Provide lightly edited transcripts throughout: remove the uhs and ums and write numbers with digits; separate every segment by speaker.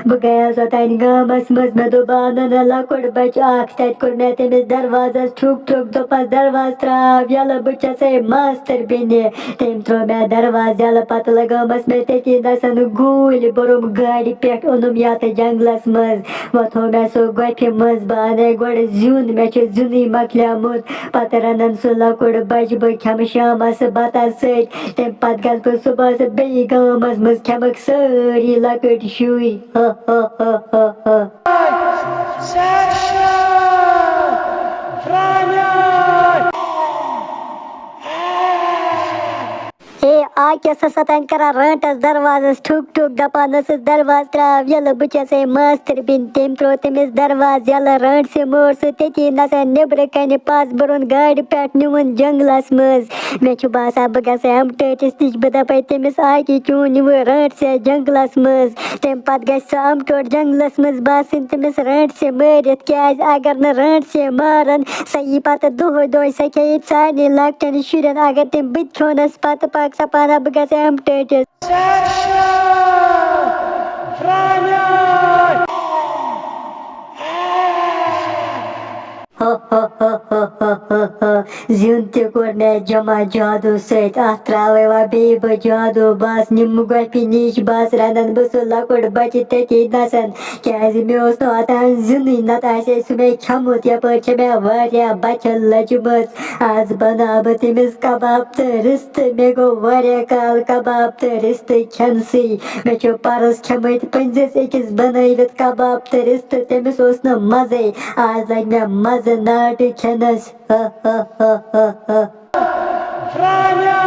Speaker 1: Bă găiasa tani gamas măs mă dubana na la kurbaç aktat kurmetimiz darvazas çok çok topas darvaz trav yala bıça say master beni tem trome darvaz yala patla gamas meteki nasan gul borum gadi pek onum yata janglas maz vat home so gaypi maz bane gode zun meçe zuni maklямut pataranan sula kurbaç bı khamışamas batasıt tem patgal bu subas bey gamas maz khamak sari lakıt şuy
Speaker 2: Sasha! Franya!
Speaker 1: आके ससतन करा रंटस दरवाजस ठुक ठुक दपानसस दरवाज त्राव यल बचसे master बिन तेम throw तेमिस दरवाज यल runt से मोर से तेती नसे neighbour कने पास बरुन गाड़ी पेट निवन जंगलस मज मे छु बासा बगसे हम टेटिस तिज बदा पे तेमिस आके चू निव रंट से जंगलस मज तेम पत गस हम टोट जंगलस मज बासिन तेमिस रंट से मरित क्याज अगर न रंट से मारन सही पत दोह दोय सके सानी लक्टन शुरन अगर तेम बित खोनस पत पाक सपाना बगसे हम टेटिस
Speaker 2: Sasha! Franya!
Speaker 1: Zun te korne jama jadu set atrawe wa bebe jadu bas nimu gwapi nish bas ranan busu lakod bachi teki nasan kyazi mi osno atan zuni nata se sume chamut ya percheme varya bachal lajubas az bana batimiz kabab terist mego varya kal kabab terist chansi mecho paras chamit panzes ekiz banayvet kabab terist temiz osno maze az lagme maze naught खनस
Speaker 2: Franya!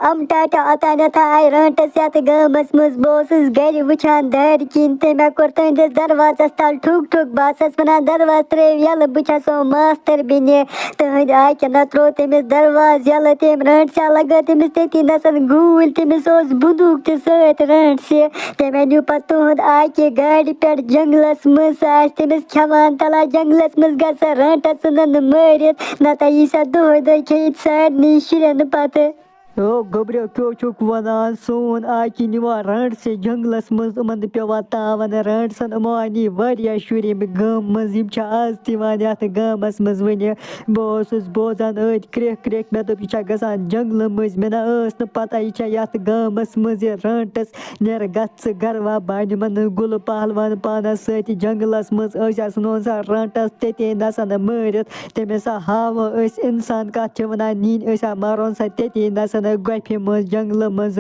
Speaker 1: am Tata अताना था आई रंटस यात गमस मुस बोसस गरी वुछान दर किनते मे करतन दरवाजस तल ठुक ठुक बासस बना दरवाज त्रे यल बुछसो मास्टर बिने तहद आय के त्रो तेमिस दरवाज यल तेम रंट सा लगा तेमिस तेती नसन गूल तेमिस ओस बुंदूक ते सत रंट से तेमे न्यू पतोहद आय के गाड़ी पेट जंगलस मुस आस तेमिस खवान तला जंगलस मुस गस रंटस नन मरित नता यीसा दोह दो खेत साड निशिरन पते
Speaker 3: ओ गबरे क्यों चुक वनान सोन आकि निवा रंट से जंगलस मज मन पेवा तावन रंट सन मानी वारिया शुरी में गम मज यम छ आज तिवान यात गमस मज वने बोसस बोजान अत क्रेक क्रेक मे दप छ गसान जंगल मज मे ना अस न पता इ छ यात गमस मज रंटस नेर गत्स गरवा बान मन गुल पहलवान पाना सति जंगलस मज अस नोन सा रंटस तेते नसन मरित तेमे सा हाव अस इंसान का छ वना नीन अस मारोन सा तेते नसन गफे मज जंगल मज